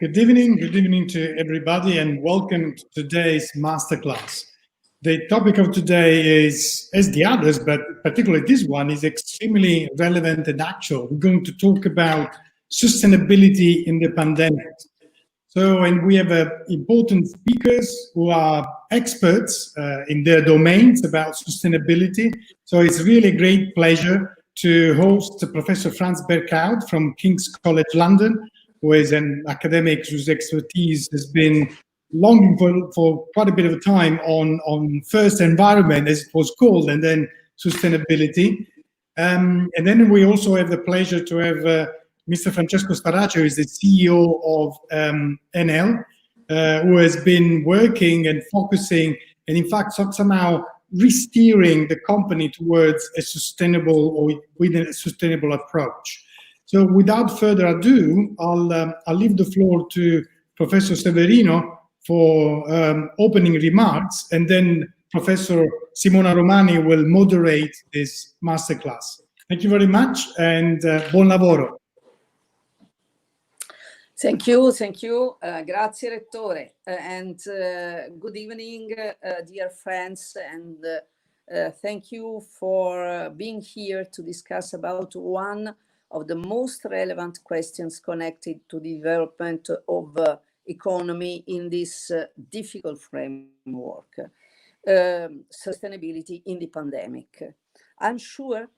Good evening to everybody, and welcome to today's masterclass. The topic of today is, as the others, but particularly this one, is extremely relevant and actual. We're going to talk about sustainability in the pandemic. And we have important speakers who are experts in their domains about sustainability. So it's really a great pleasure to host Professor Frans Berkhout from King's College London, who is an academic whose expertise has been longing for quite a bit of time on first environment, as it was called, and then sustainability. And then we also have the pleasure to have Mr. Francesco Starace, who is the CEO of Enel, who has been working and focusing, and in fact somehow re-steering the company towards a sustainable or with a sustainable approach. So without further ado, I'll leave the floor to Professor Severino for opening remarks, and then Professor Simona Romani will moderate this masterclass. Thank you very much, and buon lavoro. Thank you. Grazie, Rettore. And good evening, dear friends, and thank you for being here to discuss about one of the most relevant questions connected to the development of economy in this difficult framework, sustainability in the pandemic. I'm sure,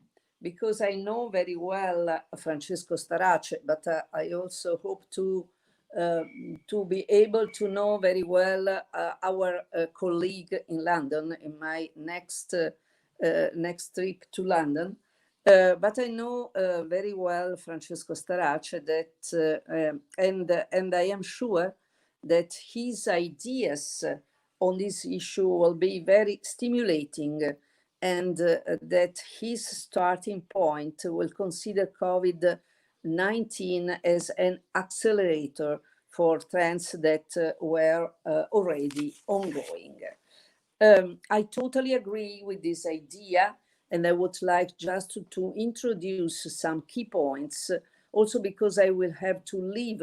because I know very well Francesco Starace, but I also hope to be able to know very well our colleague in London in my next trip to London. But I know very well Francesco Starace, that and I am sure that his ideas on this issue will be very stimulating, and that his starting point will consider COVID-19 as an accelerator for trends that were already ongoing. I totally agree with this idea, and I would like just to introduce some key points, also because I will have to leave,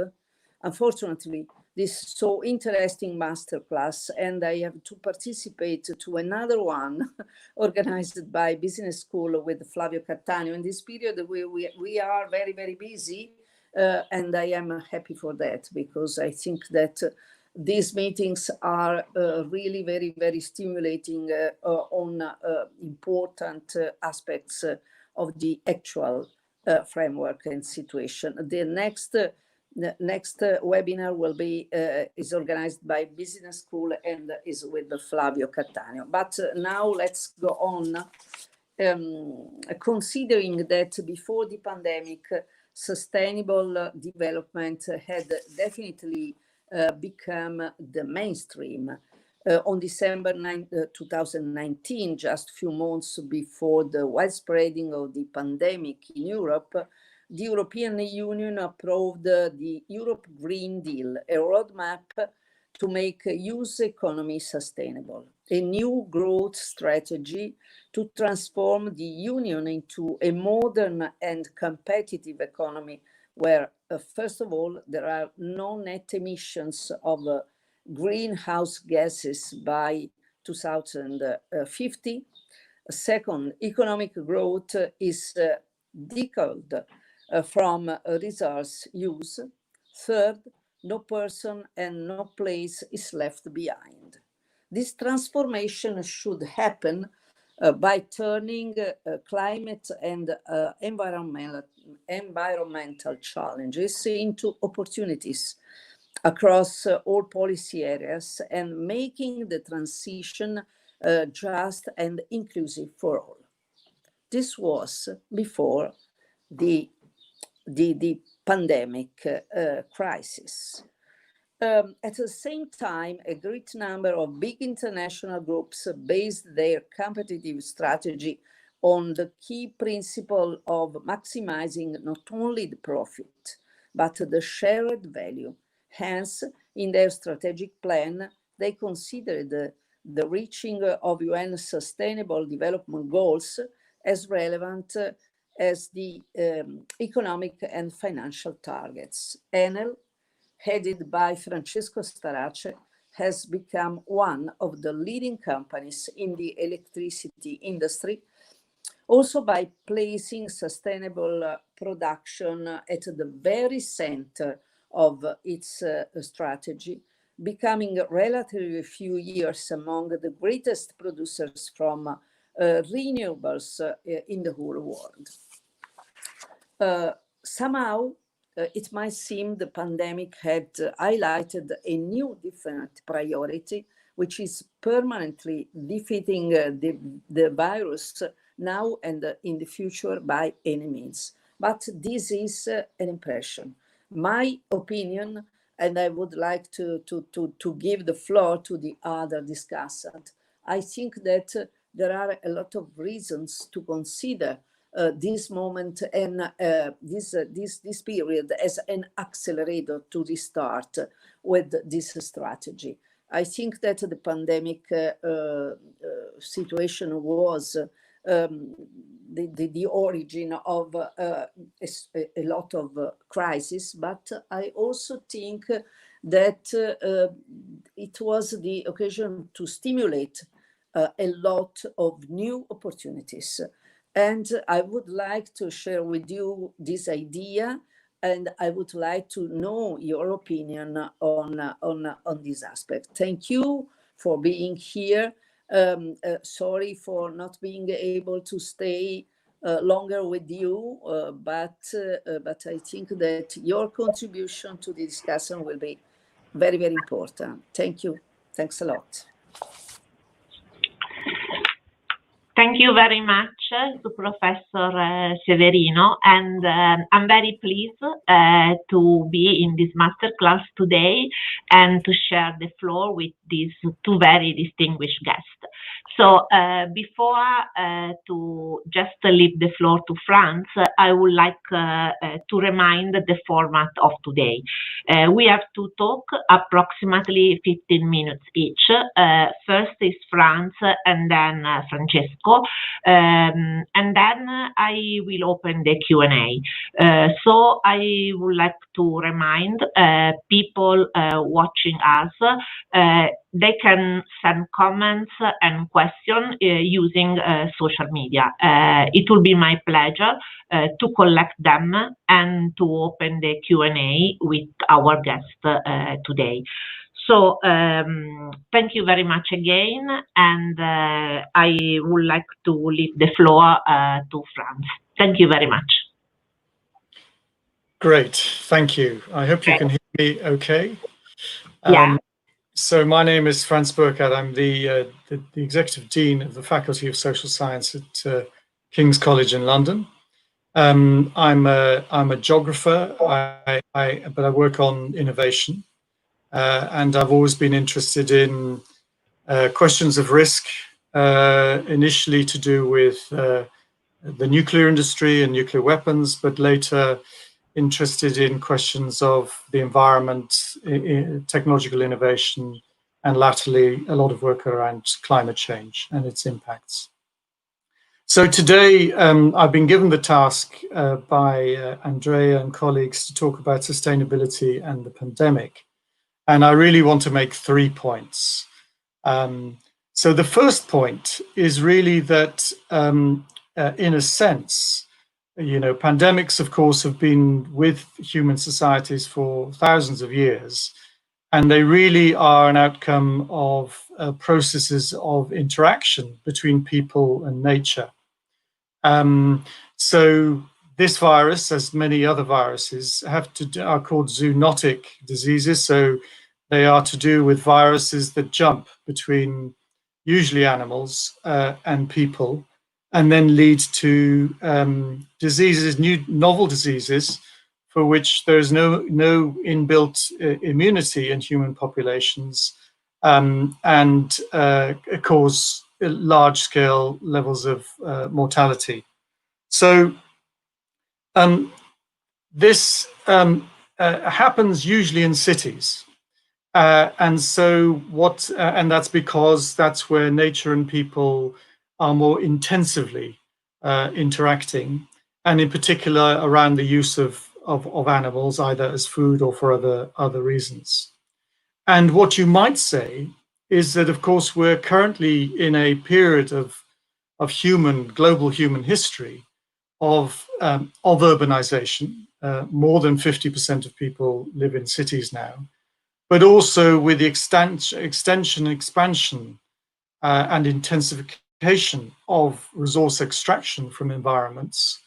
unfortunately, this so interesting masterclass, and I have to participate to another one organized by Business School with Flavio Cattaneo. In this period, we are very, very busy, and I am happy for that, because I think that these meetings are really very, very stimulating on important aspects of the actual framework and situation. The next webinar will be is organized by Business School and is with Flavio Cattaneo. But now let's go on. Considering that before the pandemic, sustainable development had definitely become the mainstream. On December 9, 2019, just a few months before the widespreading of the pandemic in Europe, the European Union approved the Europe Green Deal, a roadmap to make use economy sustainable, a new growth strategy to transform the Union into a modern and competitive economy where, first of all, there are no net emissions of greenhouse gases by 2050. Second, economic growth is decoupled from resource use. Third, no person and no place is left behind. This transformation should happen by turning climate and environmental challenges into opportunities across all policy areas, and making the transition just and inclusive for all. This was before the pandemic crisis. At the same time, a great number of big international groups based their competitive strategy on the key principle of maximizing not only the profit, but the shared value. Hence, in their strategic plan, they considered the reaching of UN Sustainable Development Goals as relevant as the economic and financial targets. Enel, headed by Francesco Starace, has become one of the leading companies in the electricity industry, also by placing sustainable production at the very center of its strategy, becoming relatively few years among the greatest producers from renewables in the whole world. Somehow, it might seem the pandemic had highlighted a new different priority, which is permanently defeating the virus now and in the future by any means. But this is an impression. My opinion, and I would like to give the floor to the other discussant. I think that there are a lot of reasons to consider this moment and this period as an accelerator to restart with this strategy. I think that the pandemic situation was the origin of a lot of crises, but I also think that it was the occasion to stimulate a lot of new opportunities. And I would like to share with you this idea, and I would like to know your opinion on this aspect. Thank you for being here. Sorry for not being able to stay longer with you, but I think that your contribution to the discussion will be very, very important. Thank you. Thanks a lot. Thank you very much to Professor Severino, and I'm very pleased to be in this masterclass today and to share the floor with these two very distinguished guests. So before to just leave the floor to Frans, I would like to remind the format of today. We have to talk approximately 15 minutes each. First is Frans and then Francesco, and then I will open the Q&A. So I would like to remind people watching us, they can send comments and questions using social media. It will be my pleasure to collect them and to open the Q&A with our guest today. So thank you very much again, and I would like to leave the floor to Frans. Thank you very much. Great, thank you. I hope you can hear me okay. Yeah. So my name is Frans Berkhout. I'm the Executive Dean of the Faculty of Social Science at King's College in London. I'm a geographer, but I work on innovation. And I've always been interested in questions of risk, initially to do with the nuclear industry and nuclear weapons, but later interested in questions of the environment, technological innovation, and latterly a lot of work around climate change and its impacts. So today I've been given the task by Andrea and colleagues to talk about sustainability and the pandemic. And I really want to make 3 points. So the first point is really that, in a sense, you know, pandemics, of course, have been with human societies for thousands of years, and they really are an outcome of processes of interaction between people and nature. So this virus, as many other viruses, are called zoonotic diseases. So they are to do with viruses that jump between usually animals and people, and then lead to diseases, novel diseases, for which there is no inbuilt immunity in human populations, and cause large-scale levels of mortality. So this happens usually in cities. And so and that's because that's where nature and people are more intensively interacting, and in particular around the use of of animals, either as food or for other reasons. And what you might say is that, of course, we're currently in a period of global human history of urbanization. More than 50% of people live in cities now, but also with the expansion and intensification of resource extraction from environments,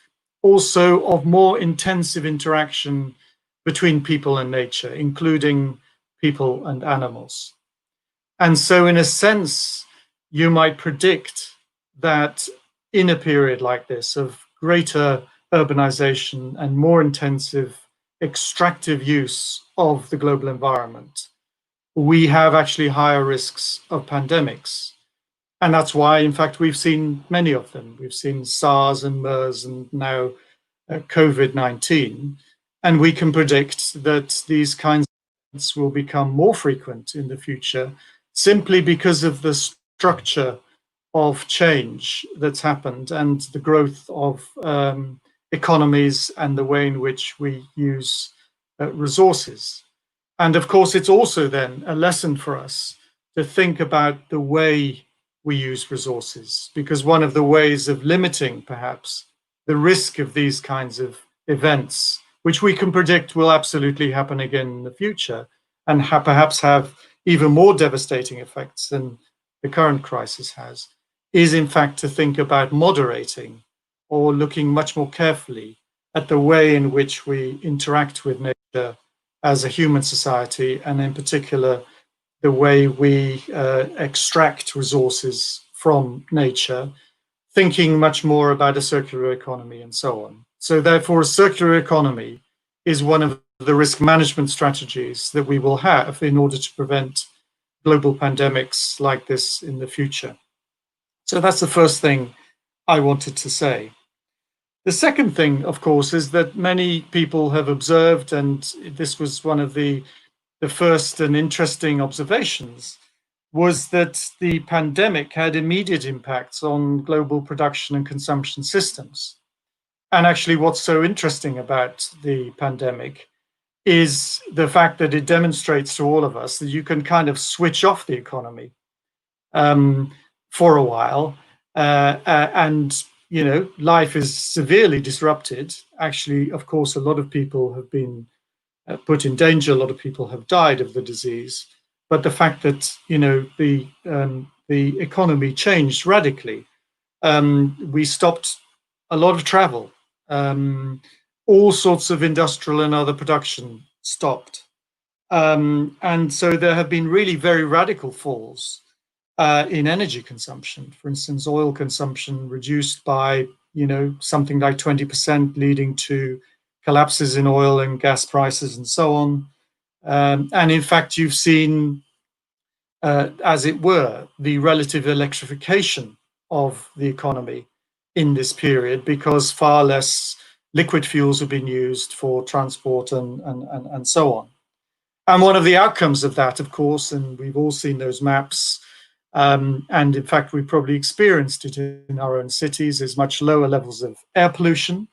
also of more intensive interaction between people and nature, including people and animals. And so in a sense, you might predict that in a period like this of greater urbanization and more intensive extractive use of the global environment, we have actually higher risks of pandemics. And that's why, in fact, we've seen many of them. We've seen SARS and MERS and now COVID-19. And we can predict that these kinds of events will become more frequent in the future simply because of the structure of change that's happened and the growth of economies and the way in which we use resources. And of course, it's also then a lesson for us to think about the way we use resources, because one of the ways of limiting perhaps the risk of these kinds of events, which we can predict will absolutely happen again in the future and perhaps have even more devastating effects than the current crisis has, is in fact to think about moderating or looking much more carefully at the way in which we interact with nature as a human society, and in particular, the way we extract resources from nature, thinking much more about a circular economy and so on. So therefore, a circular economy is one of the risk management strategies that we will have in order to prevent global pandemics like this in the future. So that's the first thing I wanted to say. The second thing, of course, is that many people have observed, and this was one of the first and interesting observations, was that the pandemic had immediate impacts on global production and consumption systems. And actually, what's so interesting about the pandemic is the fact that it demonstrates to all of us that you can kind of switch off the economy for a while, and life is severely disrupted. Actually, of course, a lot of people have been put in danger. A lot of people have died of the disease. But the fact that the economy changed radically, we stopped a lot of travel. All sorts of industrial and other production stopped. And so there have been really very radical falls in energy consumption. For instance, oil consumption reduced by, something like 20%, leading to collapses in oil and gas prices and so on. And in fact, you've seen, as it were, the relative electrification of the economy in this period, because far less liquid fuels have been used for transport and so on. And one of the outcomes of that, of course, and we've all seen those maps, and in fact, we probably experienced it in our own cities, is much lower levels of air pollution,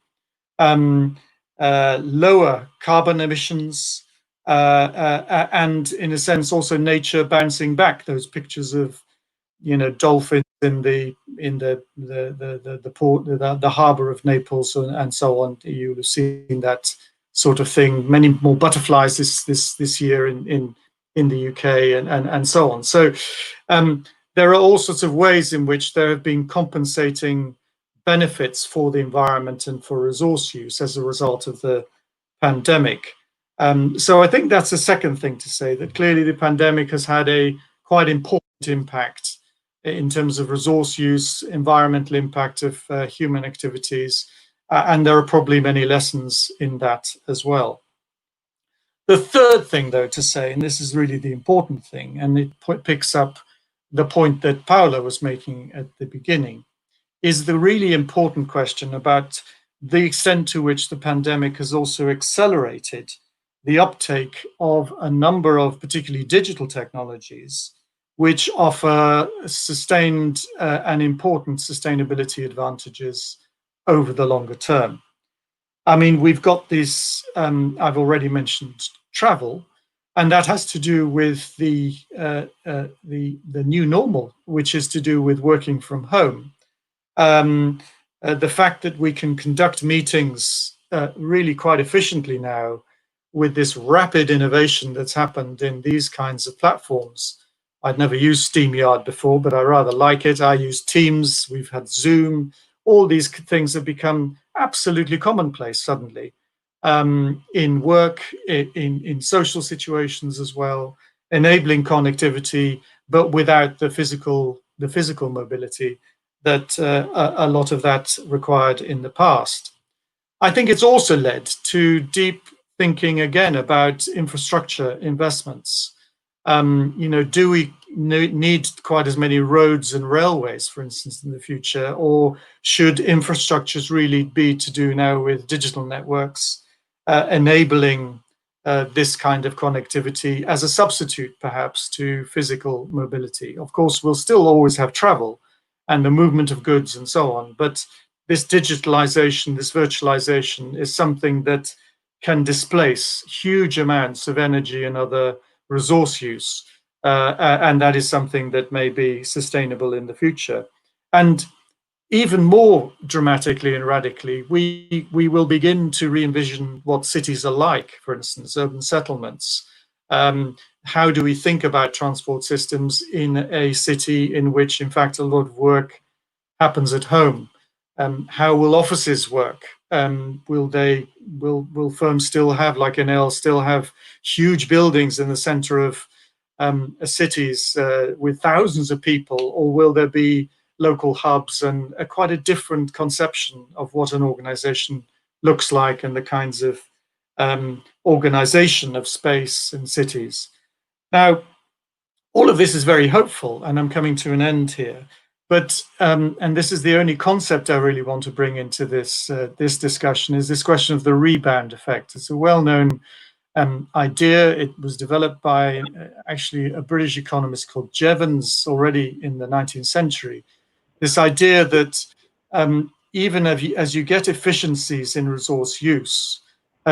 lower carbon emissions, and in a sense also nature bouncing back. Those pictures of dolphins in the port, the harbor of Naples and so on. You have seen that sort of thing. Many more butterflies this year in the UK and so on. So there are all sorts of ways in which there have been compensating benefits for the environment and for resource use as a result of the pandemic. So I think that's the second thing to say, that clearly the pandemic has had a quite important impact in terms of resource use, environmental impact of human activities, and there are probably many lessons in that as well. The third thing, though, to say, and this is really the important thing, and it picks up the point that Paola was making at the beginning, is the really important question about the extent to which the pandemic has also accelerated the uptake of a number of particularly digital technologies which offer sustained and important sustainability advantages over the longer term. I mean, we've got this, I've already mentioned travel, and that has to do with the new normal, which is to do with working from home. The fact that we can conduct meetings really quite efficiently now with this rapid innovation that's happened in these kinds of platforms. I'd never used StreamYard before, but I rather like it. I use Teams, we've had Zoom, all these things have become absolutely commonplace suddenly in work, in social situations as well, enabling connectivity, but without the physical mobility that a lot of that required in the past. I think it's also led to deep thinking again about infrastructure investments. Do we need quite as many roads and railways, for instance, in the future, or should infrastructures really be to do now with digital networks, enabling this kind of connectivity as a substitute, perhaps, to physical mobility? Of course, we'll still always have travel and the movement of goods and so on, but this digitalization, this virtualization is something that can displace huge amounts of energy and other resource use. And that is something that may be sustainable in the future. And even more dramatically and radically, we will begin to re-envision what cities are like, for instance, urban settlements. How do we think about transport systems in a city in which, in fact, a lot of work happens at home? How will offices work? Will firms still have, like Enel, still have huge buildings in the center of cities with thousands of people, or will there be local hubs and quite a different conception of what an organization looks like and the kinds of organization of space in cities? Now, all of this is very hopeful, and I'm coming to an end here. But and this is the only concept I really want to bring into this discussion, is this question of the rebound effect. It's a well-known idea. It was developed by actually a British economist called Jevons already in the 19th century. This idea that even as you get efficiencies in resource use,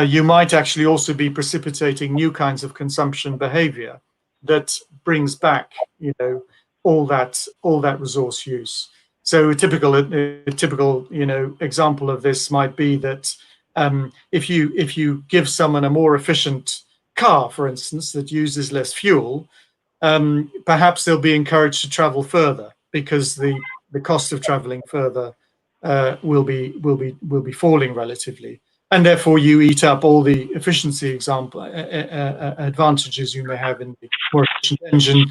you might actually also be precipitating new kinds of consumption behavior that brings back, all that resource use. So a typical example of this might be that if you give someone a more efficient car, for instance, that uses less fuel, perhaps they'll be encouraged to travel further because the cost of traveling further will be falling relatively, and therefore you eat up all the efficiency advantages you may have in the more efficient engine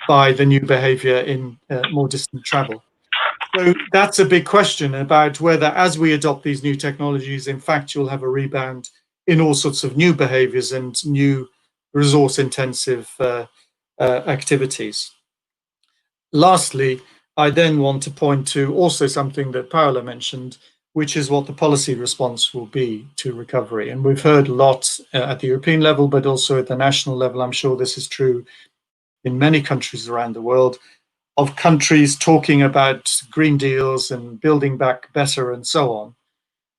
by the new behavior in more distant travel. So that's a big question about whether, as we adopt these new technologies, in fact, you'll have a rebound in all sorts of new behaviors and new resource-intensive activities. Lastly, I then want to point to also something that Paola mentioned, which is what the policy response will be to recovery. And we've heard a lot at the European level, but also at the national level. I'm sure this is true in many countries around the world, of countries talking about green deals and building back better and so on.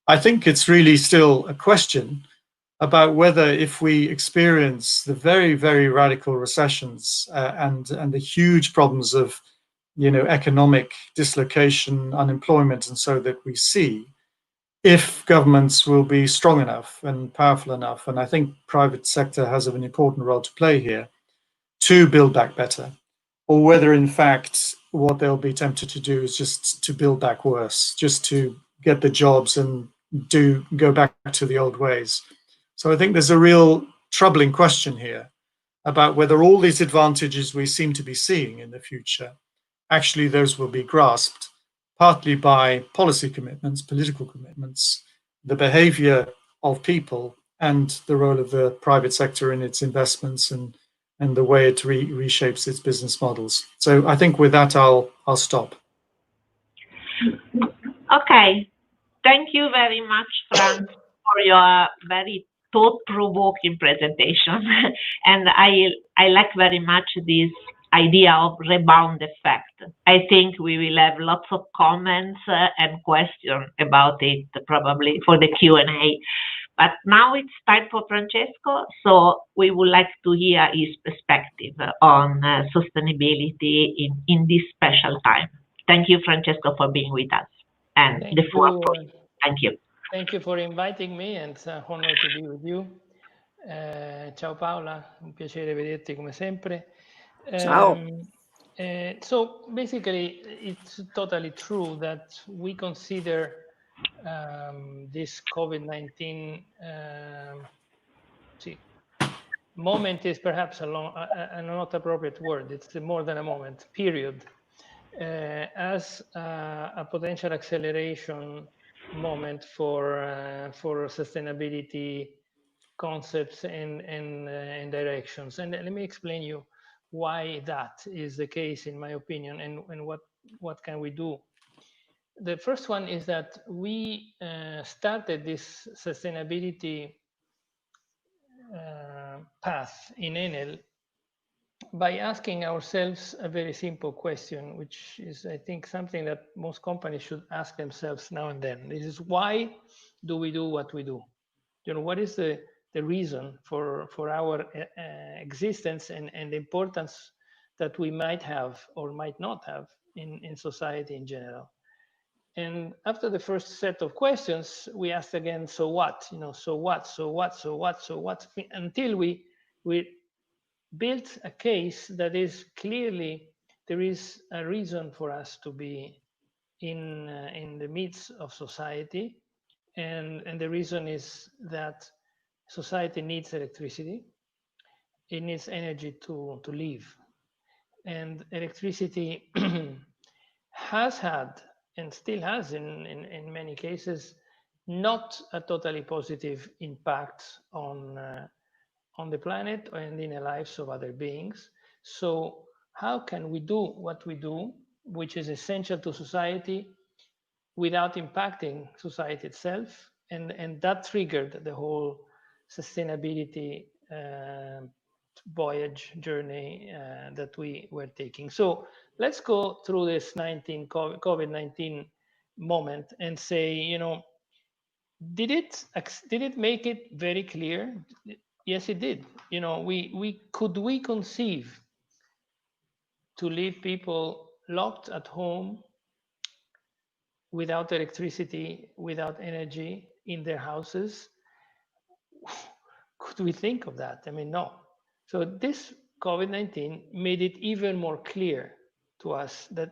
I think it's really still a question about whether, if we experience the very, very radical recessions and the huge problems of economic dislocation, unemployment, and so that we see, if governments will be strong enough and powerful enough, and I think private sector has an important role to play here, to build back better, or whether in fact what they'll be tempted to do is just to build back worse, just to get the jobs and go back to the old ways. So I think there's a real troubling question here about whether all these advantages we seem to be seeing in the future, actually those will be grasped partly by policy commitments, political commitments, the behavior of people, and the role of the private sector in its investments and the way it reshapes its business models. So I think with that, I'll stop. Okay, thank you very much, Frans, for your very thought-provoking presentation. And I like very much this idea of rebound effect. I think we will have lots of comments and questions about it probably for the Q&A. But now it's time for Francesco, so we would like to hear his perspective on sustainability in this special time. Thank you, Francesco, for being with us. And Thank the floor you. for you. Thank you. Thank you for inviting me, and it's an honor to be with you. Ciao Paola, un piacere vederti come sempre. Ciao. So basically, it's totally true that we consider this COVID-19 moment is perhaps a not appropriate word. It's more than a moment, period, as a potential acceleration moment for sustainability concepts and directions. And let me explain you why that is the case, in my opinion, and what can we do. The first one is that we started this sustainability path in Enel by asking ourselves a very simple question, which is, I think, something that most companies should ask themselves now and then. This is, why do we do what we do? You know, what is the reason for our existence and the importance that we might have or might not have in society in general? And after the first set of questions, we asked again, so what? You know, so what? So what? So what? So what? Until we built a case that is clearly there is a reason for us to be in the midst of society, and the reason is that society needs electricity. It needs energy to live, and electricity has had and still has in many cases not a totally positive impact on the planet and in the lives of other beings. So how can we do what we do, which is essential to society, without impacting society itself? And that triggered the whole sustainability voyage journey that we were taking. So let's go through this COVID-19 moment and say, you know, did it make it very clear? Yes, it did. You know, we conceive to leave people locked at home without electricity, without energy in their houses? Could we think of that? I mean, no. So this COVID-19 made it even more clear to us that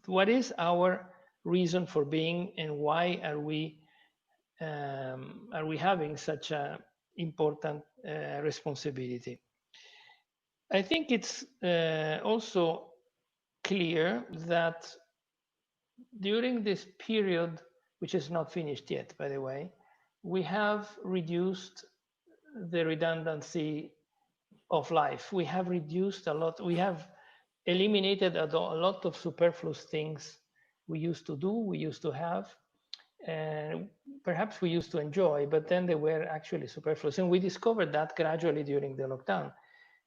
what is our reason for being, and why are we having such a important responsibility. I think it's also clear that during this period, which is not finished yet, by the way, we have reduced the redundancy of life. We have reduced a lot. We have eliminated a lot of superfluous things we used to do, we used to have, and perhaps we used to enjoy, but then they were actually superfluous. And we discovered that gradually during the lockdown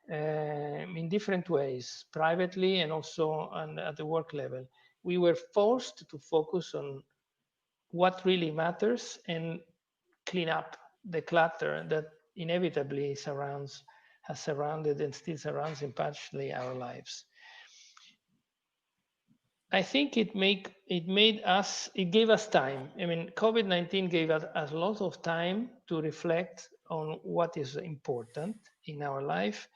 in different ways, privately and also at the work level. We were forced to focus on what really matters and clean up the clutter that inevitably has surrounded and still surrounds partially our lives. I think it gave us time. I mean, COVID-19 gave us a lot of time to reflect on what is important in our life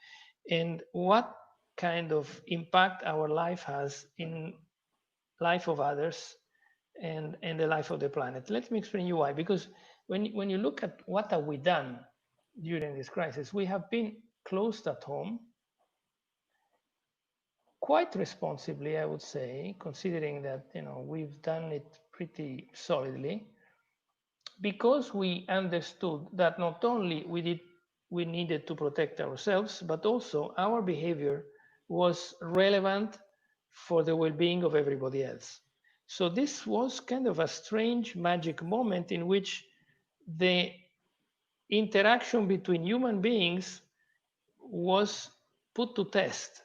and what kind of impact our life has in life of others and the life of the planet. Let me explain you why. Because when you look at what have we done during this crisis, we have been closed at home quite responsibly, I would say, considering that, you know, we've done it pretty solidly, because we understood that not only we needed to protect ourselves, but also our behavior was relevant for the well-being of everybody else. So this was kind of a strange magic moment in which the interaction between human beings was put to test.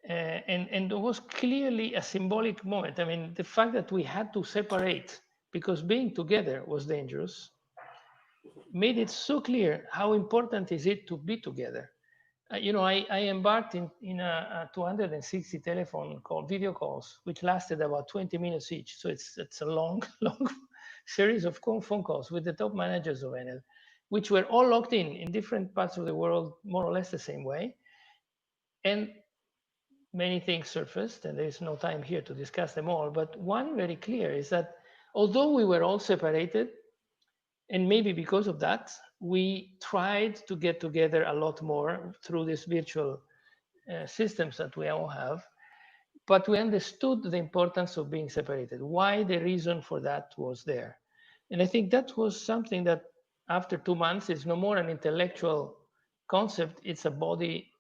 And it was clearly a symbolic moment. I mean, the fact that we had to separate because being together was dangerous made it so clear how important is it to be together. You know, I embarked in a 260 telephone call, video calls, which lasted about 20 minutes each. So it's a long, long series of phone calls with the top managers of Enel, which were all locked in different parts of the world, more or less the same way. And many things surfaced, and there's no time here to discuss them all. But one very clear is that although we were all separated, and maybe because of that, we tried to get together a lot more through these virtual systems that we all have. But we understood the importance of being separated, why the reason for that was there. And I think that was something that after 2 months is no more an intellectual concept, it's a body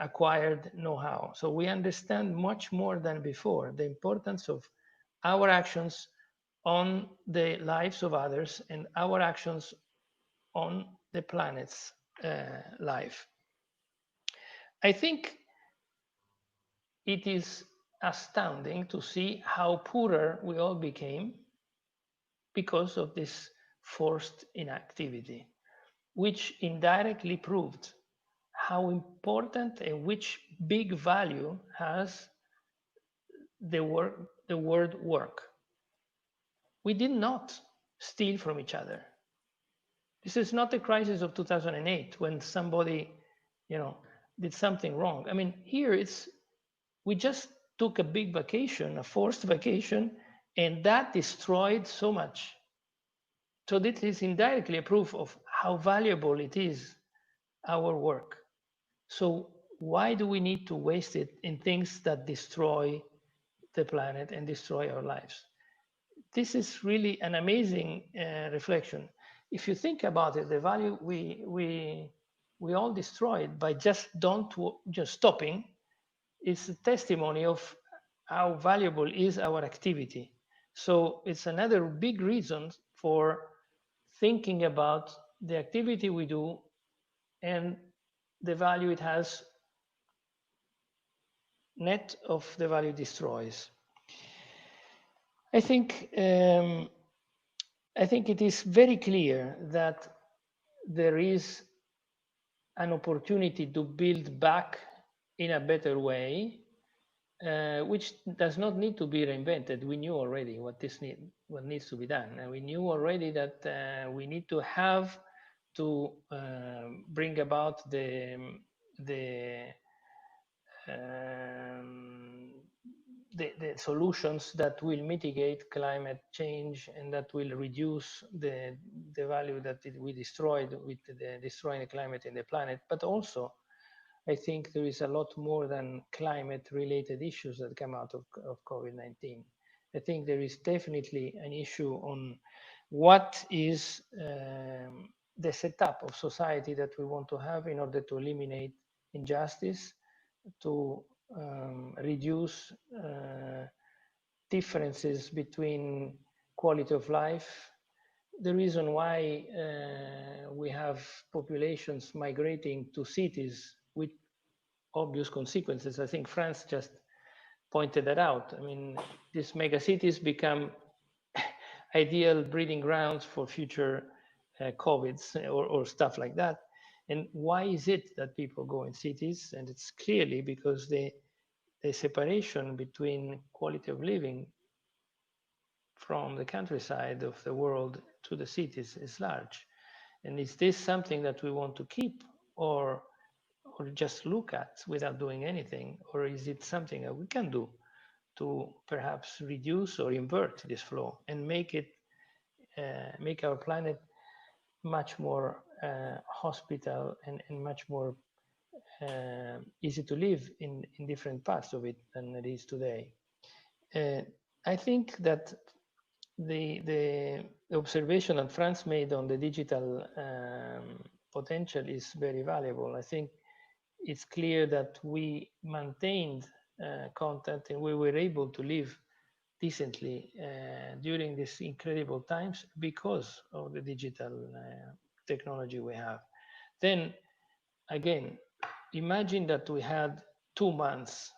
acquired know-how. So we understand much more than before the importance of our actions on the lives of others and our actions on the planet's life. I think it is astounding to see how poorer we all became because of this forced inactivity, which indirectly proved how important and which big value has the word work. We did not steal from each other. This is not the crisis of 2008 when somebody, you know, did something wrong. I mean, here we just took a big vacation, a forced vacation, and that destroyed so much. So this is indirectly a proof of how valuable it is, our work. So why do we need to waste it in things that destroy the planet and destroy our lives? This is really an amazing reflection. If you think about it, the value we all destroyed by just stopping is a testimony of how valuable is our activity. So it's another big reason for thinking about the activity we do and the value it has net of the value it destroys. I think it is very clear that there is an opportunity to build back in a better way, which does not need to be reinvented. We knew already what needs to be done, and we knew already that we need to have to bring about the solutions that will mitigate climate change and that will reduce the value that we destroyed with destroying the climate and the planet. But also, I think there is a lot more than climate-related issues that come out of COVID-19. I think there is definitely an issue on what is the setup of society that we want to have in order to eliminate injustice, to reduce differences between quality of life. The reason why we have populations migrating to cities with obvious consequences. I think Frans just pointed that out. I mean, these megacities become ideal breeding grounds for future COVIDs or stuff like that. And why is it that people go in cities? And it's clearly because the separation between quality of living from the countryside of the world to the cities is large. And is this something that we want to keep or just look at without doing anything? Or is it something that we can do to perhaps reduce or invert this flow and make our planet much more hospitable and much more easy to live in different parts of it than it is today? I think that the observation that Frans made on the digital potential is very valuable. I think it's clear that we maintained content and we were able to live decently during these incredible times because of the digital technology we have. Then again, imagine that we had 2 months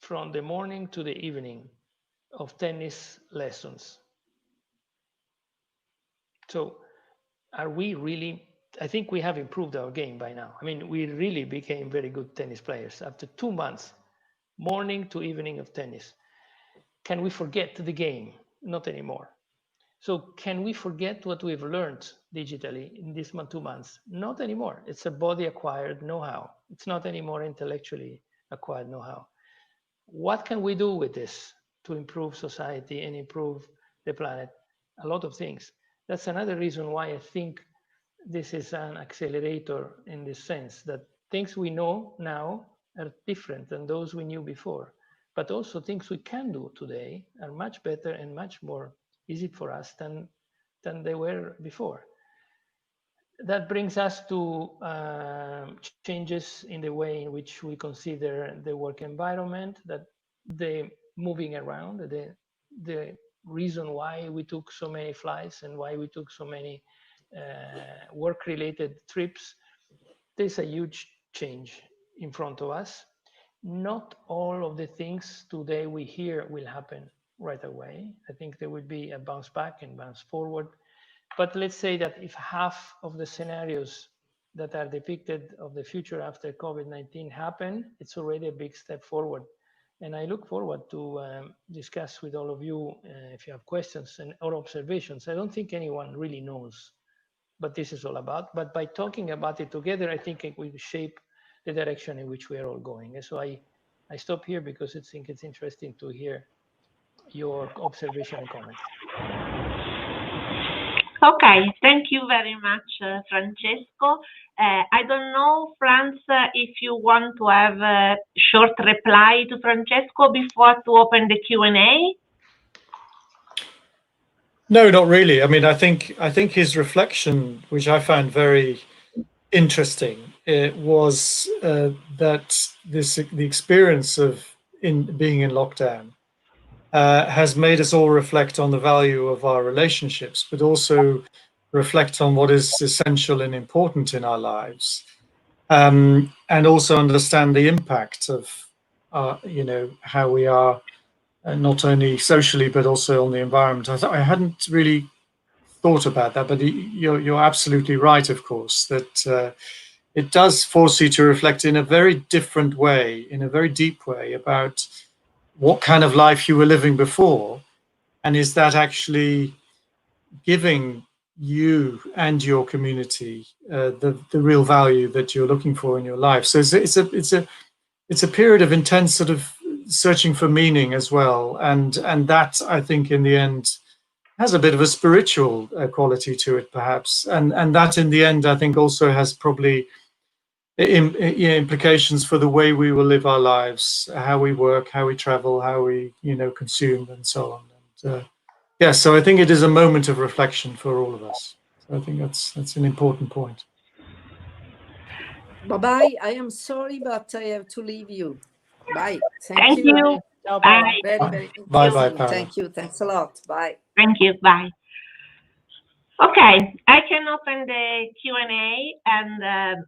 from the morning to the evening of tennis lessons. So are we really, I think we have improved our game by now. I mean, we really became very good tennis players after 2 months, morning to evening of tennis. Can we forget the game? Not anymore. So can we forget what we've learned digitally in these 2 months? Not anymore. It's a body acquired know-how. It's not anymore intellectually acquired know-how. What can we do with this to improve society and improve the planet? A lot of things. That's another reason why I think this is an accelerator in this sense, that things we know now are different than those we knew before, but also things we can do today are much better and much more easy for us than they were before. That brings us to changes in the way in which we consider the work environment, that the moving around, the reason why we took so many flights and why we took so many work-related trips. There's a huge change in front of us. Not all of the things today we hear will happen right away. I think there will be a bounce back and bounce forward. But let's say that if half of the scenarios that are depicted of the future after COVID-19 happen, it's already a big step forward. And I look forward to discuss with all of you if you have questions or observations. I don't think anyone really knows what this is all about, but by talking about it together, I think it will shape the direction in which we are all going. And so I stop here because I think it's interesting to hear your observation and comments. Okay, thank you very much, Francesco. I don't know, Frans, if you want to have a short reply to Francesco before to open the Q&A. No, not really. I mean, I think his reflection, which I found very interesting, was that the experience of being in lockdown has made us all reflect on the value of our relationships, but also reflect on what is essential and important in our lives, and also understand the impact of how we are not only socially but also on the environment. I hadn't really thought about that, but you're absolutely right, of course, that it does force you to reflect in a very different way, in a very deep way, about what kind of life you were living before, and is that actually giving you and your community the real value that you're looking for in your life. So it's a period of intense sort of searching for meaning as well, and that, I think, in the end has a bit of a spiritual quality to it, perhaps, and that in the end, I think, also has probably implications for the way we will live our lives, how we work, how we travel, how we consume, and so on. And yeah, so I think it is a moment of reflection for all of us. So I think that's an important point. Bye-bye. I am sorry, but I have to leave you. Bye. Thank you. Bye. Very, very Bye, Paola. Thank you. Thanks a lot. Bye. Thank you. Bye. Okay, I can open the Q&A, and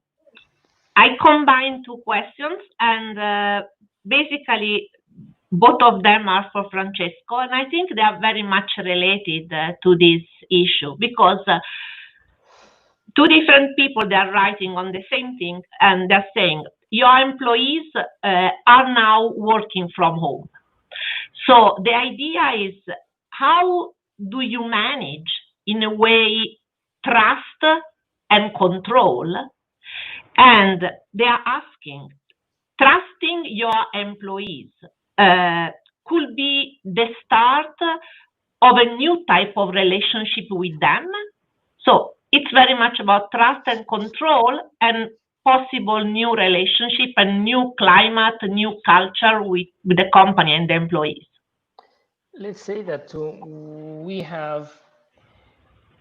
I combine two questions, and basically both of them are for Francesco, and I think they are very much related to this issue, because two different people, they are writing on the same thing, and they're saying your employees are now working from home. So the idea is, how do you manage, in a way, trust and control? And they are asking, trusting your employees could be the start of a new type of relationship with them. So it's very much about trust and control, and possible new relationship and new climate, new culture with the company and the employees. Let's say that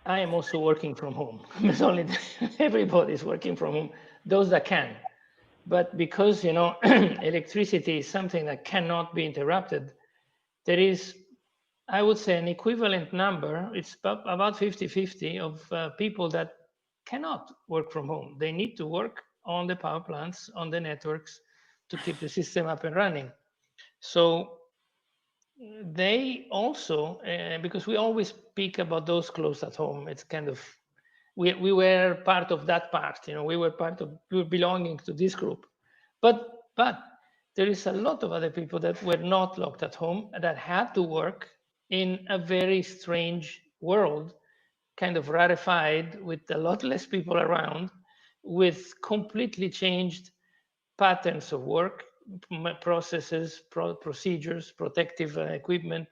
I am also working from home. It's only everybody's working from home, those that can. But because, electricity is something that cannot be interrupted, there is, I would say, an equivalent number. It's about 50-50 of people that cannot work from home. They need to work on the power plants, on the networks, to keep the system up and running. So they also, because we always speak about those close at home, it's kind of, we were part of that part, we were belonging to this group. But there is a lot of other people that were not locked at home, that had to work in a very strange world, kind of rarefied, with a lot less people around, with completely changed patterns of work, processes, procedures, protective equipment,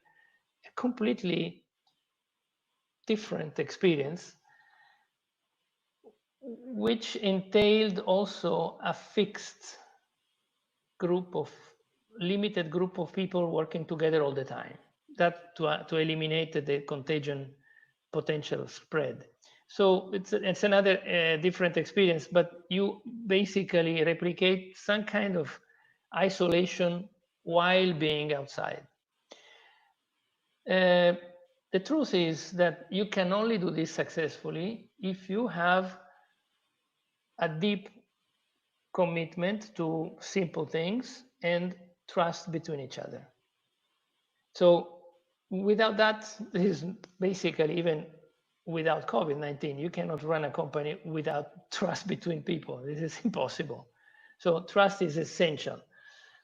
a completely different experience, which entailed also a fixed limited group of people working together all the time, that to eliminate the contagion potential spread. So it's another different experience, but you basically replicate some kind of isolation while being outside. The truth is that you can only do this successfully if you have a deep commitment to simple things and trust between each other. So without that, this is basically, even without COVID-19, you cannot run a company without trust between people. This is impossible. So trust is essential.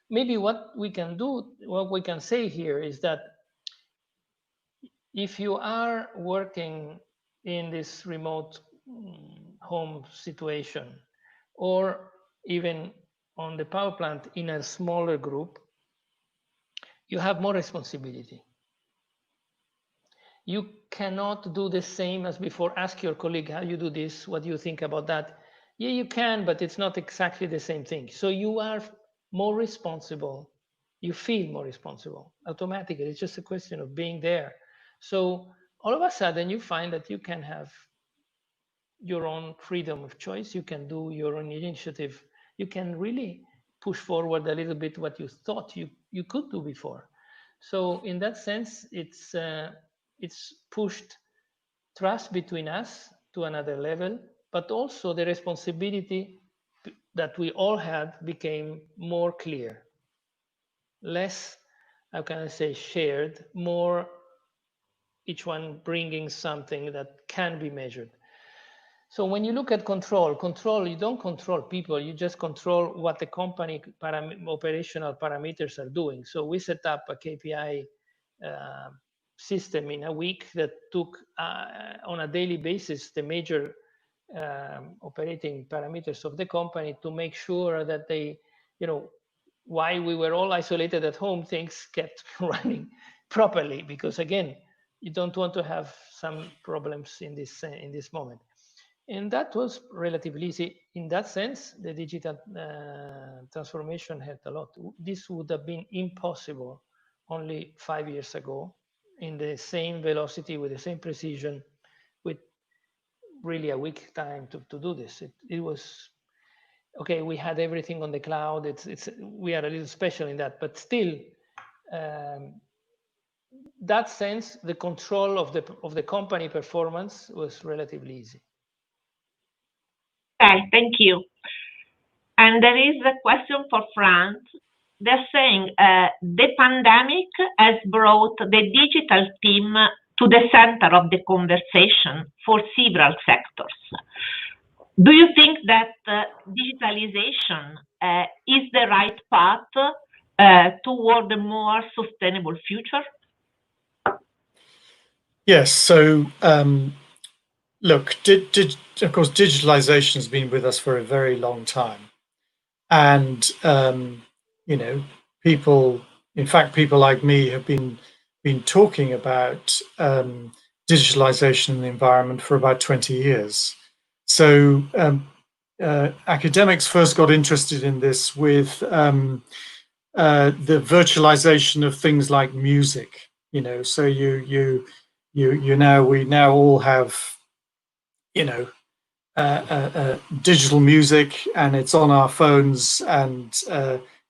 Maybe what we can do, what we can say here is that if you are working in this remote home situation, or even on the power plant in a smaller group, you have more responsibility. You cannot do the same as before. Ask your colleague, how you do this? What do you think about that? Yeah, you can, but it's not exactly the same thing. So you are more responsible. You feel more responsible automatically. It's just a question of being there. So all of a sudden you find that you can have your own freedom of choice. You can do your own initiative. You can really push forward a little bit what you thought you could do before. So in that sense, it's pushed trust between us to another level, but also the responsibility that we all had became more clear, less, how can I say, shared, more each one bringing something that can be measured. So when you look at control, you don't control people, you just control what the company operational parameters are doing. So we set up a KPI system in a week that took on a daily basis the major operating parameters of the company to make sure that they, while we were all isolated at home, things kept running properly, because again, you don't want to have some problems in this moment. And that was relatively easy. In that sense, the digital transformation helped a lot. This would have been impossible only 5 years ago, in the same velocity, with the same precision, with really a week time to do this. It was, okay, we had everything on the cloud. We are a little special in that, but still, that sense, the control of the company performance was relatively easy. Okay, thank you. And there is a question for Frans. They're saying the pandemic has brought the digital team to the center of the conversation for several sectors. Do you think that digitalization is the right path toward a more sustainable future? Yes, so look, of course, digitalization has been with us for a very long time. And, people like me have been talking about digitalization in the environment for about 20 years. So academics first got interested in this with the virtualization of things like music. So we now all have, digital music, and it's on our phones. And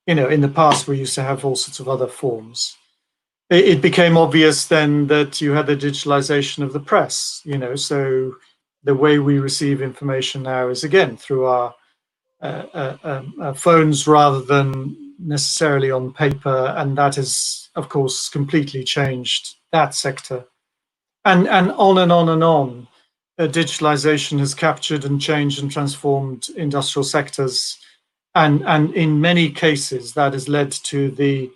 in the past we used to have all sorts of other forms. It became obvious then that you had the digitalization of the press. So the way we receive information now is again through our phones, rather than necessarily on paper, and that has, of course, completely changed that sector. And on and on and on. Digitalization has captured and changed and transformed industrial sectors. And in many cases, that has led to the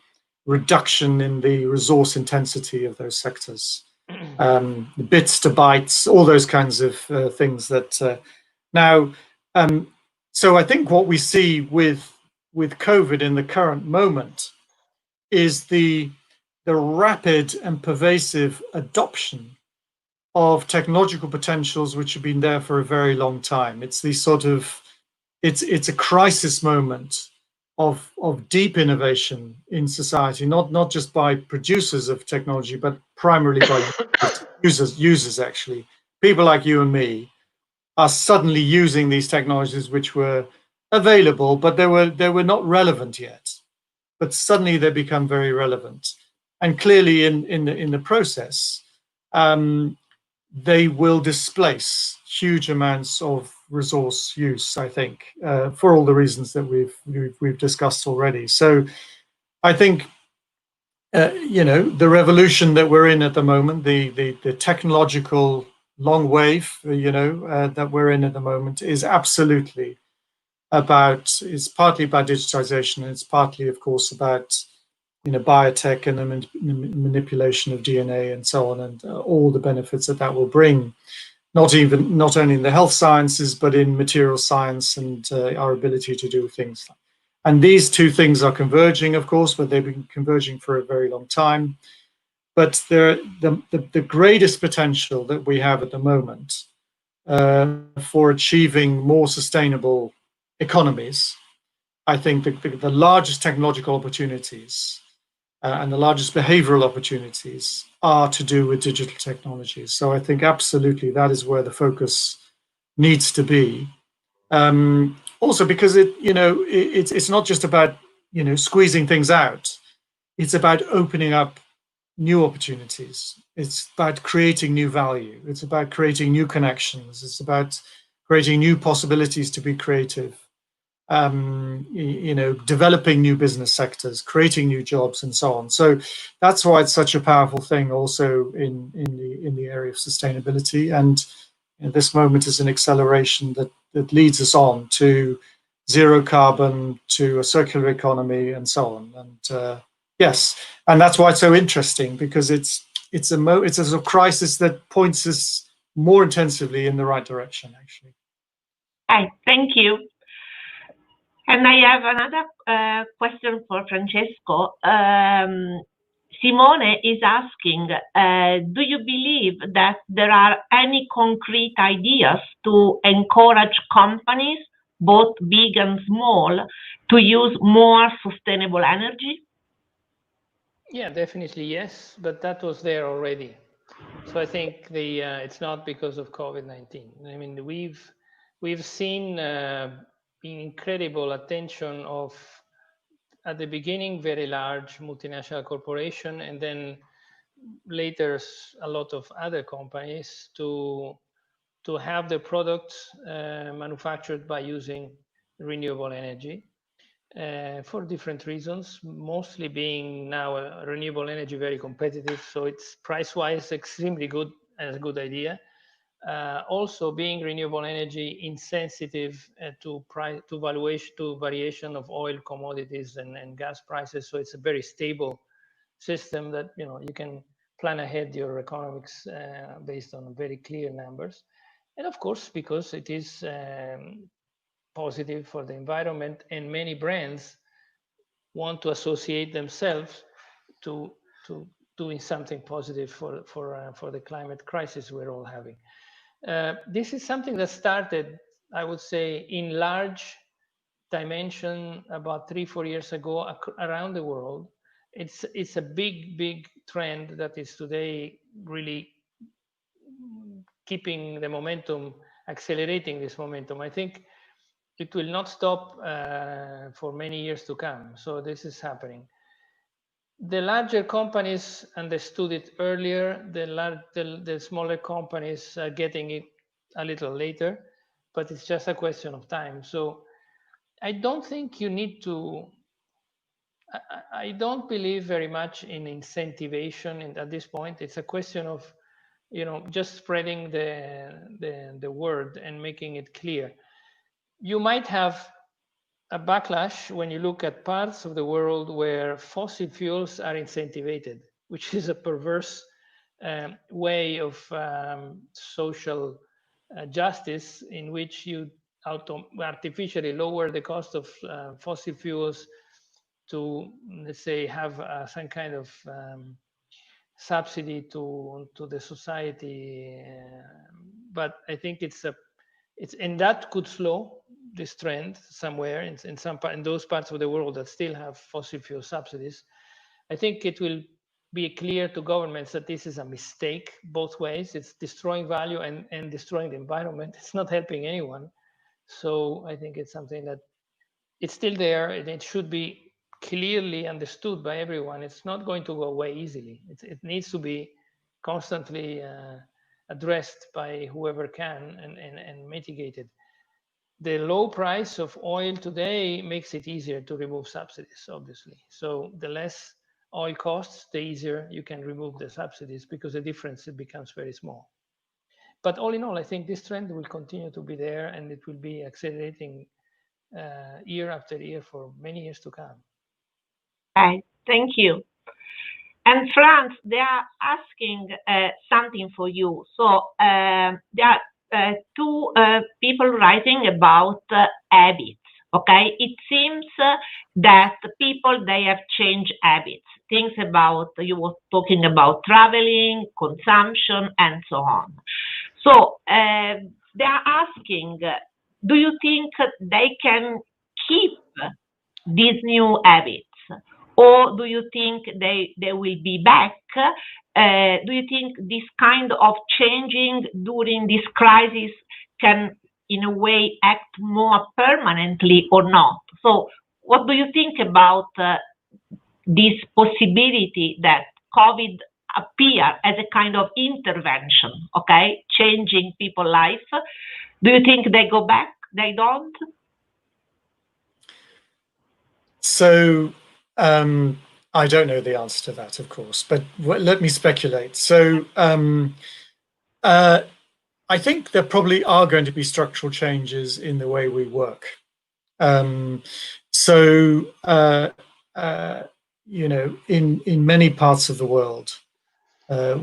reduction in the resource intensity of those sectors. The bits to bytes, all those kinds of things that now. So I think what we see with COVID in the current moment is the rapid and pervasive adoption of technological potentials which have been there for a very long time. It's the sort of it's a crisis moment of deep innovation in society, not just by producers of technology, but primarily by users actually. People like you and me are suddenly using these technologies which were available, but they were not relevant yet. But suddenly they become very relevant, and clearly in the process, they will displace huge amounts of resource use, I think, for all the reasons that we've discussed already. So I think the revolution that we're in at the moment, the technological long wave, that we're in at the moment, is absolutely is partly about digitization, and it's partly, of course, about biotech and the manipulation of DNA and so on, and all the benefits that will bring, not only in the health sciences, but in material science and our ability to do things. And these two things are converging, of course, but they've been converging for a very long time. But the greatest potential that we have at the moment for achieving more sustainable economies, I think the largest technological opportunities and the largest behavioral opportunities are to do with digital technologies. So I think absolutely that is where the focus needs to be. Also, because it's not just about squeezing things out. It's about opening up new opportunities. It's about creating new value. It's about creating new connections. It's about creating new possibilities to be creative. Developing new business sectors, creating new jobs, and so on. So that's why it's such a powerful thing also in the area of sustainability. And this moment is an acceleration that leads us on to zero carbon, to a circular economy, and so on. And yes, and that's why it's so interesting, because it's a crisis that points us more intensively in the right direction, actually. Hi, thank you. And I have another question for Francesco. Simone is asking, do you believe that there are any concrete ideas to encourage companies, both big and small, to use more sustainable energy? Yeah, definitely yes, but that was there already. So I think it's not because of COVID-19. I mean, we've seen incredible attention of, at the beginning, very large multinational corporation, and then later a lot of other companies to have their products manufactured by using renewable energy for different reasons, mostly being now renewable energy very competitive, so it's price-wise extremely good and a good idea. Also being renewable energy insensitive to variation of oil commodities and gas prices, so it's a very stable system that you can plan ahead your economics based on very clear numbers. And of course, because it is positive for the environment, and many brands want to associate themselves to doing something positive for the climate crisis we're all having. This is something that started, I would say, in large dimension about 3-4 years ago around the world. It's a big trend that is today really keeping the momentum, accelerating this momentum. I think it will not stop for many years to come. So this is happening. The larger companies understood it earlier. The smaller companies are getting it a little later, but it's just a question of time. So I don't think you need to I don't believe very much in incentivation, and at this point, it's a question of, just spreading the word and making it clear. You might have a backlash when you look at parts of the world where fossil fuels are incentivated, which is a perverse way of social justice, in which you artificially lower the cost of fossil fuels to, let's say, have some kind of subsidy to the society. But I think and that could slow this trend somewhere in those parts of the world that still have fossil fuel subsidies. I think it will be clear to governments that this is a mistake both ways. It's destroying value and destroying the environment. It's not helping anyone. So I think it's something that it's still there, and it should be clearly understood by everyone. It's not going to go away easily. It needs to be constantly addressed by whoever can and mitigated. The low price of oil today makes it easier to remove subsidies, obviously. So the less oil costs, the easier you can remove the subsidies, because the difference, it becomes very small. But all in all, I think this trend will continue to be there, and it will be accelerating year after year for many years to come. Okay, thank you. And Frans, they are asking something for you. So there are two people writing about habits. Okay, it seems that people, they have changed habits. Things about, you were talking about traveling, consumption, and so on. So they are asking, do you think they can keep these new habits? Or do you think they will be back? Do you think this kind of changing during this crisis can, in a way, act more permanently or not? So what do you think about this possibility that COVID appear as a kind of intervention, okay, changing people's life? Do you think they go back? They don't? So I don't know the answer to that, of course, but let me speculate. So I think there probably are going to be structural changes in the way we work. In many parts of the world,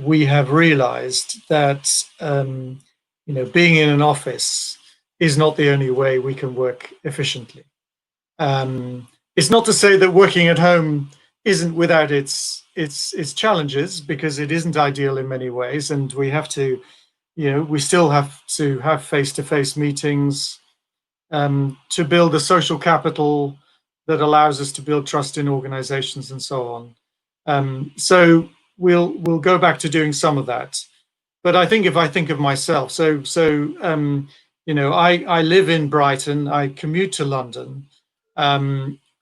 we have realized that being in an office is not the only way we can work efficiently. It's not to say that working at home isn't without its challenges, because it isn't ideal in many ways, and we have to, we still have to have face-to-face meetings to build a social capital that allows us to build trust in organizations and so on. So we'll go back to doing some of that. But I think, if I think of myself, I live in Brighton, I commute to London.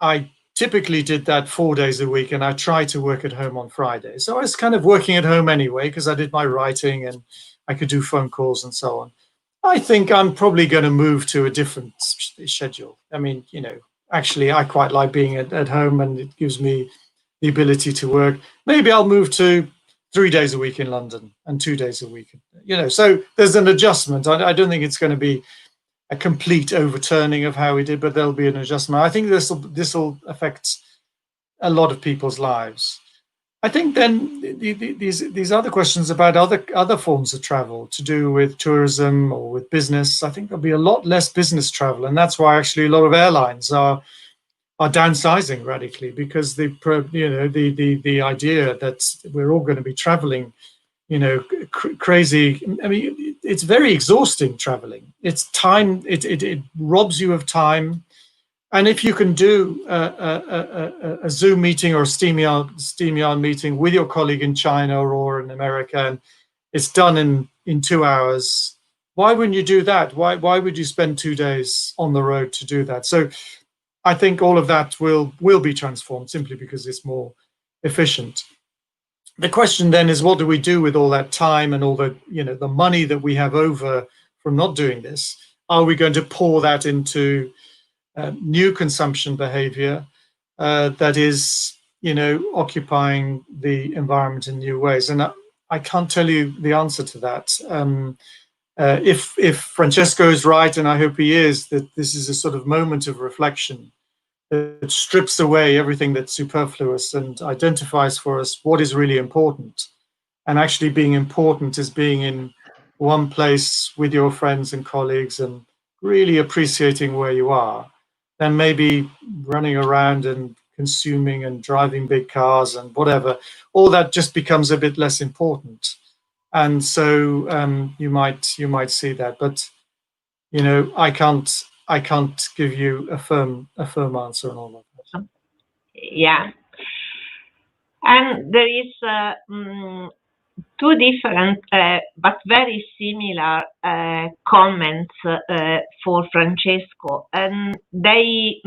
I typically did that 4 days a week, and I try to work at home on Friday. So I was kind of working at home anyway, because I did my writing and I could do phone calls and so on. I think I'm probably going to move to a different schedule. I mean, actually, I quite like being at home, and it gives me the ability to work. Maybe I'll move to 3 days a week in London and 2 days a week. So there's an adjustment. I don't think it's going to be a complete overturning of how we did, but there'll be an adjustment. I think this will affect a lot of people's lives. I think then these other questions about other forms of travel to do with tourism or with business, I think there'll be a lot less business travel, and that's why actually a lot of airlines are downsizing radically, because the idea that we're all going to be traveling, crazy. I mean, it's very exhausting traveling. It's time. It robs you of time. And if you can do a Zoom meeting or a SteamYard meeting with your colleague in China or in America, and it's done in 2 hours, why wouldn't you do that? Why would you spend 2 days on the road to do that? So I think all of that will be transformed simply because it's more efficient. The question then is, what do we do with all that time and all the the money that we have over from not doing this? Are we going to pour that into new consumption behavior? that is, occupying the environment in new ways. And I can't tell you the answer to that. If Francesco is right, and I hope he is, that this is a sort of moment of reflection that strips away everything that's superfluous and identifies for us what is really important. And actually being important is being in one place with your friends and colleagues and really appreciating where you are, then maybe running around and consuming and driving big cars and whatever, all that just becomes a bit less important. And so you might see that, but I can't give you a firm answer on all of that. Yeah, and there is two different but very similar comments for Francesco, and they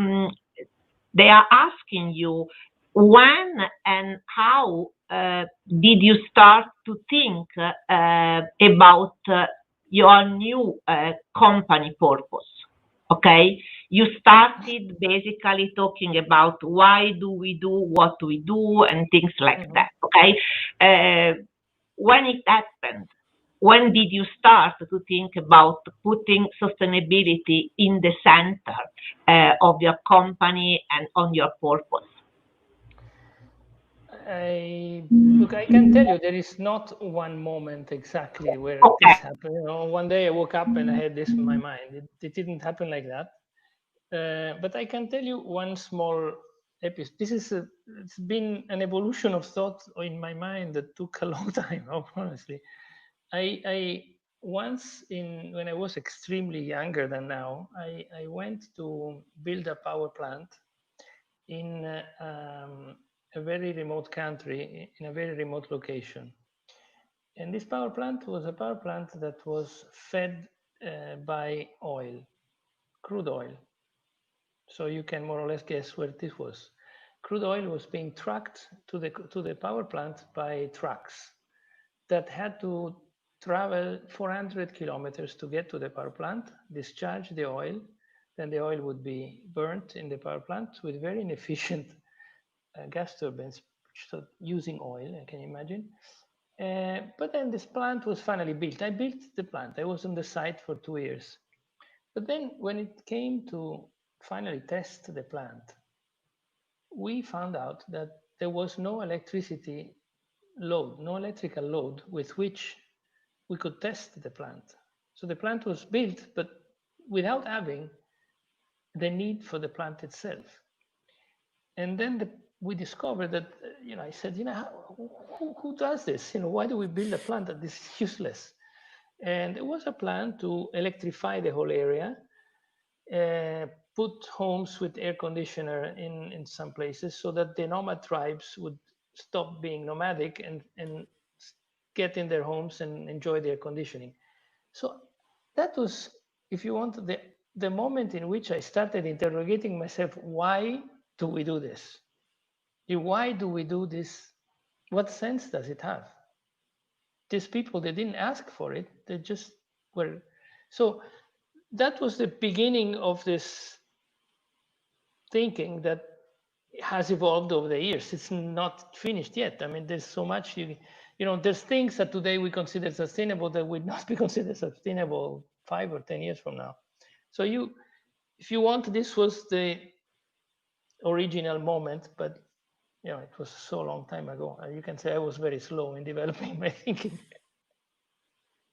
are asking you when and how did you start to think about your new company purpose? Okay, you started basically talking about why do we do what we do and things like that. Okay, when it happened, when did you start to think about putting sustainability in the center of your company and on your purpose? Look, I can tell you there is not one moment exactly where this happened. One day I woke up and I had this in my mind. It didn't happen like that. But I can tell you one small episode. It's been an evolution of thought in my mind that took a long time, honestly. I once, when I was extremely younger than now, I went to build a power plant in a very remote country, in a very remote location. And this power plant was a power plant that was fed by oil, crude oil. So you can more or less guess where this was. Crude oil was being trucked to the power plant by trucks that had to travel 400 kilometers to get to the power plant, discharge the oil, then the oil would be burnt in the power plant with very inefficient gas turbines using oil, can you imagine? But then this plant was finally built. I built the plant. I was on the site for 2 years. But then when it came to finally test the plant, we found out that there was no electricity load, no electrical load with which we could test the plant. So the plant was built, but without having the need for the plant itself. And then we discovered that, I said, who does this? Why do we build a plant that is useless? And it was a plan to electrify the whole area, put homes with air conditioner in some places so that the nomad tribes would stop being nomadic and get in their homes and enjoy the air conditioning. So that was, if you want, the moment in which I started interrogating myself, why do we do this? Why do we do this? What sense does it have? These people, they didn't ask for it. They just were. So that was the beginning of this thinking that has evolved over the years. It's not finished yet. I mean, there's so much, there's things that today we consider sustainable that would not be considered sustainable 5 or 10 years from now. So if you want, this was the original moment, but it was so long time ago. You can say I was very slow in developing my thinking.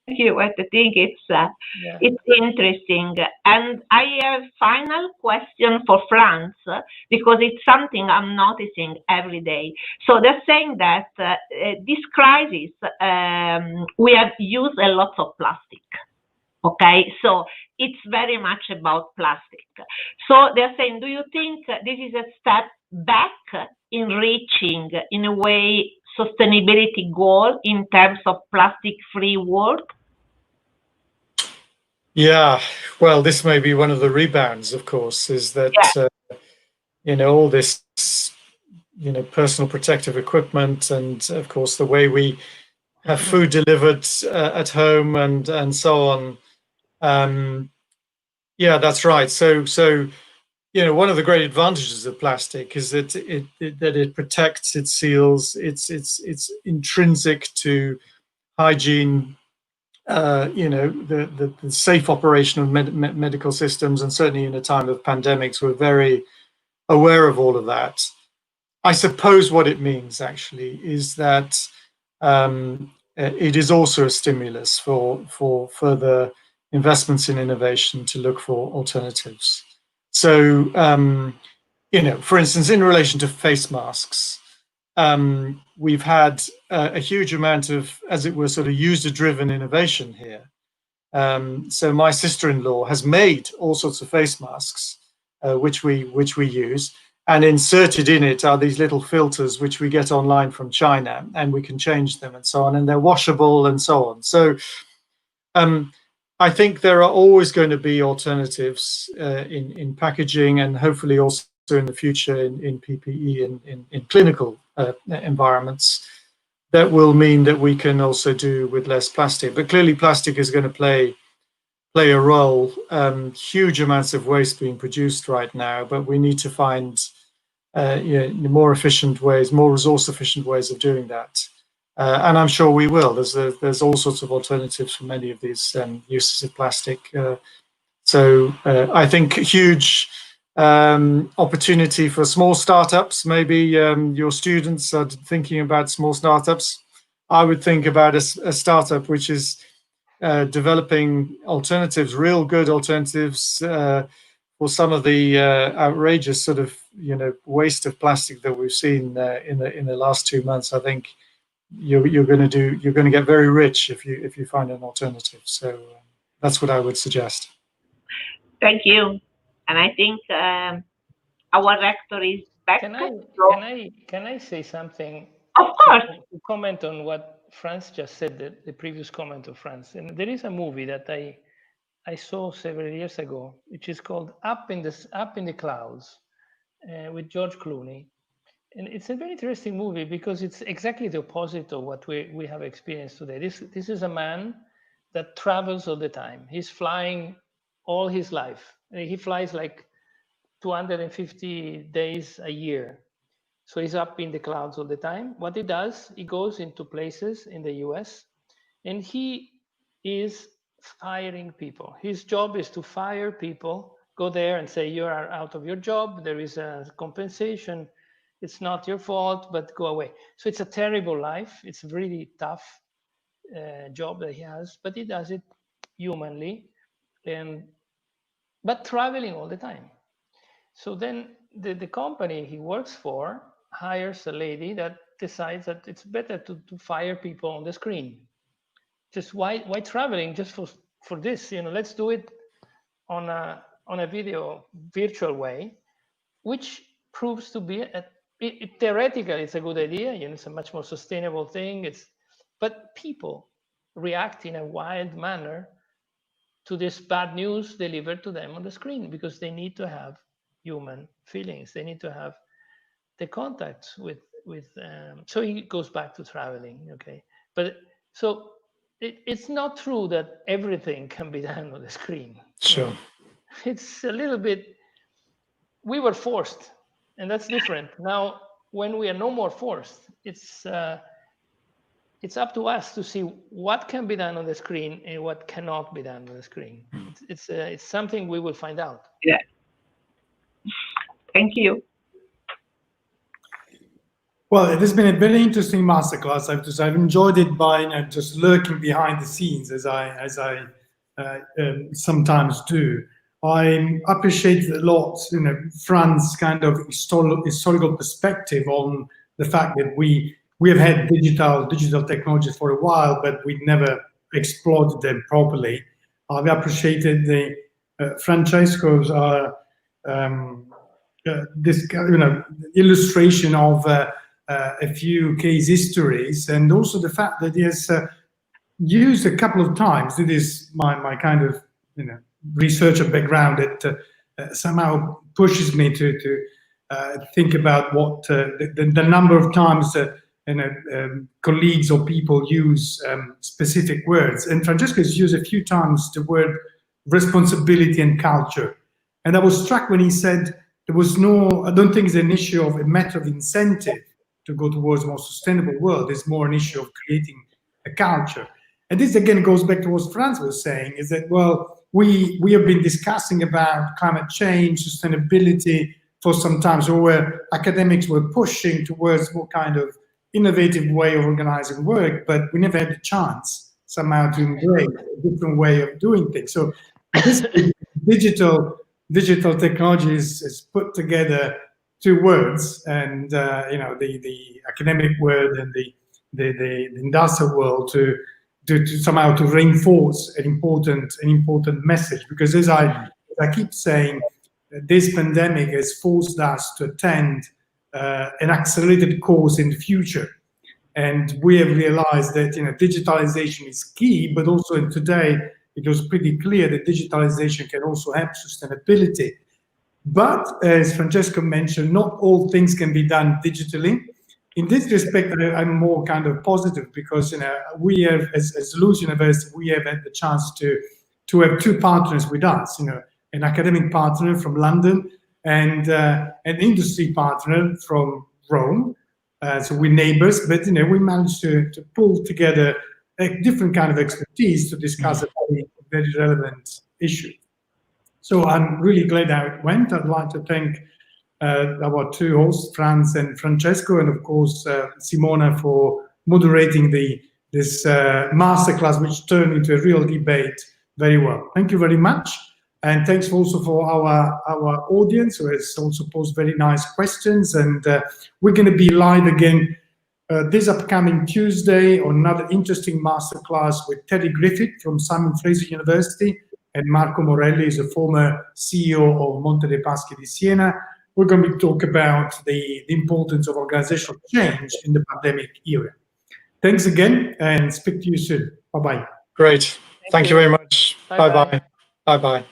Thank you. I think it's interesting. And I have final question for Frans, because it's something I'm noticing every day. So they're saying that this crisis, we have used a lot of plastic. Okay, so it's very much about plastic. So they're saying, do you think this is a step back in reaching, in a way, sustainability goal in terms of plastic-free world? Yeah, well, this may be one of the rebounds, of course, is that, all this, personal protective equipment and, of course, the way we have food delivered at home and so on. Yeah, that's right. So one of the great advantages of plastic is that it protects, it seals, it's intrinsic to hygiene, the safe operation of medical systems, and certainly in a time of pandemics, we're very aware of all of that. I suppose what it means actually is that it is also a stimulus for further investments in innovation to look for alternatives. So, for instance, in relation to face masks, we've had a huge amount of, as it were, sort of user-driven innovation here. So my sister-in-law has made all sorts of face masks, which we use, and inserted in it are these little filters which we get online from China, and we can change them and so on, and they're washable and so on. So I think there are always going to be alternatives in packaging, and hopefully also in the future in PPE in clinical environments, that will mean that we can also do with less plastic. But clearly plastic is going to play a role. Huge amounts of waste being produced right now, but we need to find more efficient ways, more resource efficient ways of doing that. And I'm sure we will. There's all sorts of alternatives for many of these uses of plastic. So I think huge opportunity for small startups. Maybe your students are thinking about small startups. I would think about a startup which is developing alternatives, real good alternatives for some of the outrageous sort of waste of plastic that we've seen in the last 2 months. I think you're going to get very rich if you find an alternative. So that's what I would suggest. Thank you. And I think our rector is back. Can I say something? Of course. To comment on what Frans just said, the previous comment of Frans. And there is a movie that I saw several years ago, which is called Up in the Clouds, with George Clooney. And it's a very interesting movie because it's exactly the opposite of what we have experienced today. This is a man that travels all the time. He's flying all his life. He flies like 250 days a year. So he's up in the clouds all the time. What he does, he goes into places in the US and he is firing people. His job is to fire people, go there and say, you are out of your job. There is a compensation. It's not your fault, but go away. So it's a terrible life. It's a really tough job that he has, but he does it humanly, but traveling all the time. So then the company he works for hires a lady that decides that it's better to fire people on the screen. Just why traveling just for this? Let's do it on a virtual way, which proves to be theoretically it's a good idea. It's a much more sustainable thing. But people react in a wild manner to this bad news delivered to them on the screen because they need to have human feelings. They need to have the contacts with so he goes back to traveling. Okay, but so it's not true that everything can be done on the screen. Sure. It's a little bit, we were forced, and that's different. Now, when we are no more forced, it's up to us to see what can be done on the screen and what cannot be done on the screen. It's something we will find out. Yeah. Thank you. Well, it has been a very interesting masterclass. I've enjoyed it by just lurking behind the scenes as I sometimes do. I appreciate a lot, Frans' kind of historical perspective on the fact that we have had digital technologies for a while, but we never exploited them properly. I've appreciated the Francesco's this illustration of a few case histories, and also the fact that he has used a couple of times. It is my kind of researcher background that somehow pushes me to think about what the number of times colleagues or people use specific words. And Francesco has used a few times the word responsibility and culture. And I was struck when he said there was no, I don't think it's an issue of a matter of incentive to go towards a more sustainable world. It's more an issue of creating a culture. And this again goes back to what Frans was saying, is that, well, we have been discussing about climate change, sustainability for some time, so where academics were pushing towards more kind of innovative way of organizing work, but we never had the chance somehow to embrace a different way of doing things. So this digital technology is put together two words, and the academic world and the industrial world to somehow to reinforce an important message. Because as I keep saying, this pandemic has forced us to attend an accelerated course in the future, and we have realized that digitalization is key, but also today it was pretty clear that digitalization can also help sustainability. But as Francesco mentioned, not all things can be done digitally. In this respect, I'm more kind of positive, because we have, as Lewis University, we have had the chance to have two partners with us. An academic partner from London and an industry partner from Rome. So we're neighbors, but we managed to pull together a different kind of expertise to discuss a very relevant issue. So I'm really glad how it went. I'd like to thank our two hosts, Frans and Francesco, and of course Simona for moderating this masterclass, which turned into a real debate very well. Thank you very much. And thanks also for our audience, who has also posed very nice questions. And we're going to be live again this upcoming Tuesday on another interesting masterclass with Terry Griffith from Simon Fraser University, and Marco Morelli is a former CEO of Monte dei Paschi di Siena. We're going to talk about the importance of organizational change in the pandemic era. Thanks again, and speak to you soon. Bye-bye. Great. Thank you very much. Bye-bye. Bye-bye.